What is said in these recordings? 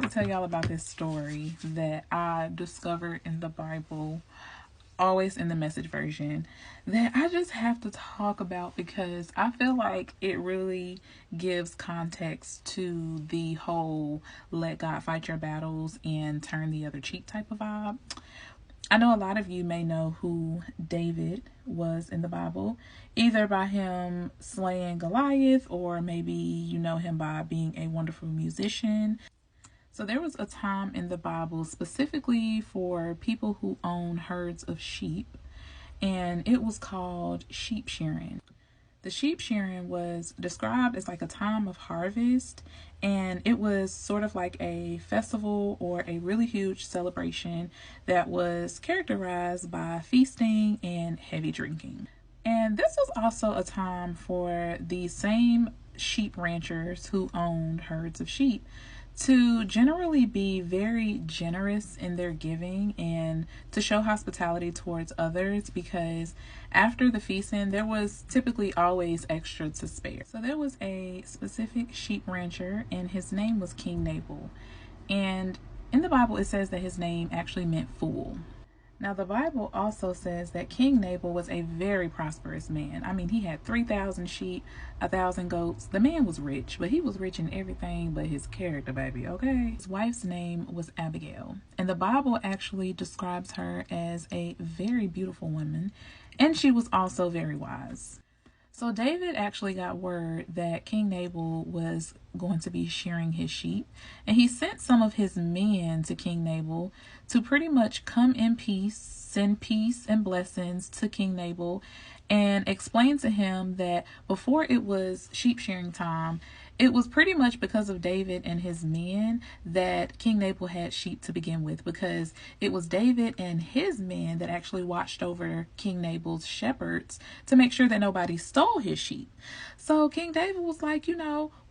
to tell y'all about this story that I discovered in the Bible, always in the Message version, that I just have to talk about because I feel like it really gives context to the whole let God fight your battles and turn the other cheek type of vibe. I know a lot of you may know who David was in the Bible, either by him slaying Goliath, or maybe you know him by being a wonderful musician. So there was a time in the Bible specifically for people who own herds of sheep, and it was called sheep shearing. The sheep shearing was described as like a time of harvest, and it was sort of like a festival or a really huge celebration that was characterized by feasting and heavy drinking. And this was also a time for the same sheep ranchers who owned herds of sheep to generally be very generous in their giving and to show hospitality towards others, because after the feasting there was typically always extra to spare. So there was a specific sheep rancher and his name was King Nabal, and in the Bible it says that his name actually meant fool. Now, the Bible also says that King Nabal was a very prosperous man. I mean, he had 3,000 sheep, 1,000 goats. The man was rich, but he was rich in everything but his character, baby, okay? His wife's name was Abigail, and the Bible actually describes her as a very beautiful woman, and she was also very wise. So David actually got word that King Nabal was going to be shearing his sheep, and he sent some of his men to King Nabal to pretty much come in peace, send peace and blessings to King Nabal, and explain to him that before it was sheep shearing time, it was pretty much because of David and his men that King Nabal had sheep to begin with, because it was David and his men that actually watched over King Nabal's shepherds to make sure that nobody stole his sheep. So King David was like,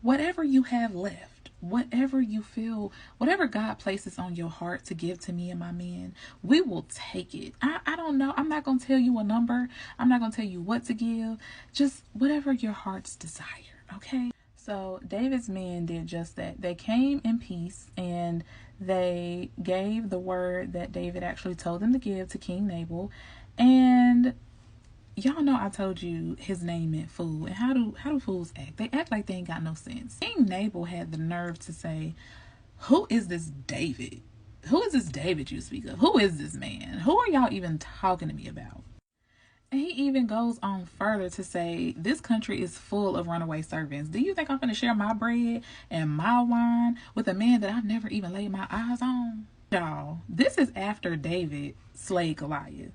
whatever you have left, whatever you feel, whatever God places on your heart to give to me and my men, we will take it. I don't know. I'm not going to tell you a number. I'm not going to tell you what to give. Just whatever your heart's desire, okay? So David's men did just that. They came in peace and they gave the word that David actually told them to give to King Nabal. And y'all know I told you his name meant fool. And how do fools act? They act like they ain't got no sense. King Nabal had the nerve to say, "Who is this David? Who is this David you speak of? Who is this man? Who are y'all even talking to me about?" And he even goes on further to say, this country is full of runaway servants. Do you think I'm going to share my bread and my wine with a man that I've never even laid my eyes on? Y'all, this is after David slayed Goliath.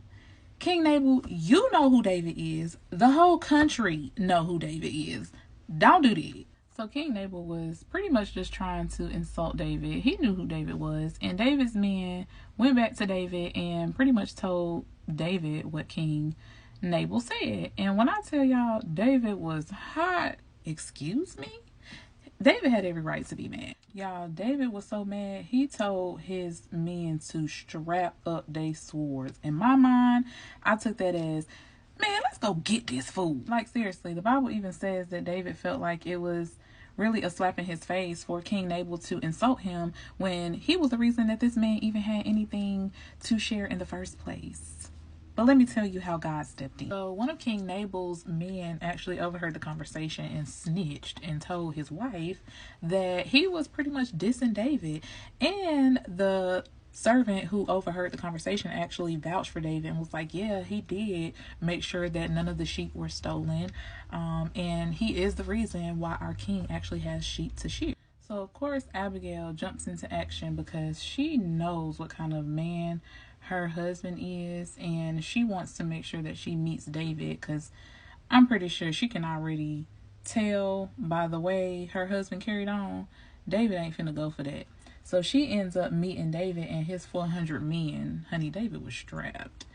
King Nabal, you know who David is. The whole country know who David is. Don't do that. So King Nabal was pretty much just trying to insult David. He knew who David was. And David's men went back to David and pretty much told David what King Nabal said. And when I tell y'all David was hot, excuse me? David had every right to be mad. Y'all, David was so mad, he told his men to strap up their swords. In my mind, I took that as, man, let's go get this fool. Like, seriously, the Bible even says that David felt like it was really a slap in his face for King Nabal to insult him when he was the reason that this man even had anything to share in the first place. But let me tell you how God stepped in. So one of King Nabal's men actually overheard the conversation and snitched and told his wife that he was pretty much dissing David. And the servant who overheard the conversation actually vouched for David and was like, yeah, he did make sure that none of the sheep were stolen. And he is the reason why our king actually has sheep to shear. So of course Abigail jumps into action because she knows what kind of man her husband is, and she wants to make sure that she meets David, because I'm pretty sure she can already tell by the way her husband carried on, David ain't finna go for that. So she ends up meeting David and his 400 men. Honey, David was strapped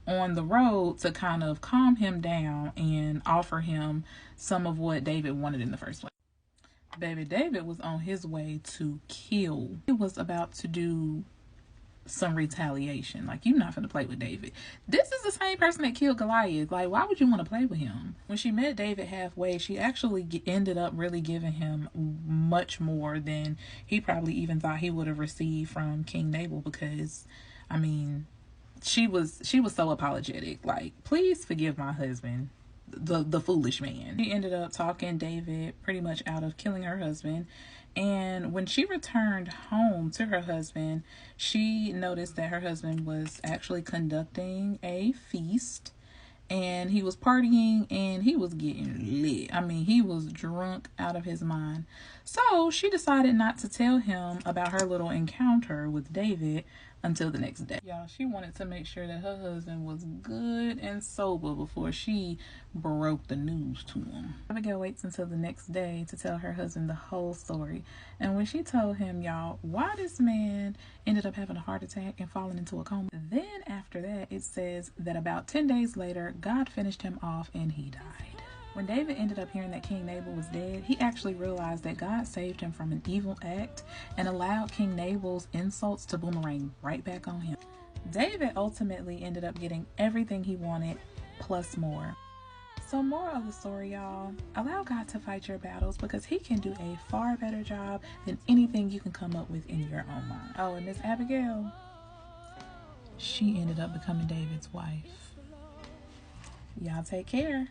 on the road to kind of calm him down and offer him some of what David wanted in the first place. Baby, David was on his way to kill. He was about to do some retaliation. Like, you're not gonna play with David. This is the same person that killed Goliath. Like, why would you want to play with him? When she met David halfway, she actually ended up really giving him much more than he probably even thought he would have received from King Nabal, because, I mean, she was so apologetic. Like, please forgive my husband, the foolish man. She ended up talking David pretty much out of killing her husband. And when she returned home to her husband, she noticed that her husband was actually conducting a feast, and he was partying and he was getting lit. I mean, he was drunk out of his mind. So she decided not to tell him about her little encounter with David until the next day. Y'all, she wanted to make sure that her husband was good and sober before she broke the news to him. Abigail waits until the next day to tell her husband the whole story. And when she told him, y'all, why this man ended up having a heart attack and falling into a coma, then after that, it says that about 10 days later, God finished him off and he died. When David ended up hearing that King Nabal was dead, he actually realized that God saved him from an evil act and allowed King Nabal's insults to boomerang right back on him. David ultimately ended up getting everything he wanted, plus more. So, moral of the story, y'all, allow God to fight your battles, because he can do a far better job than anything you can come up with in your own mind. Oh, and Miss Abigail, she ended up becoming David's wife. Y'all take care.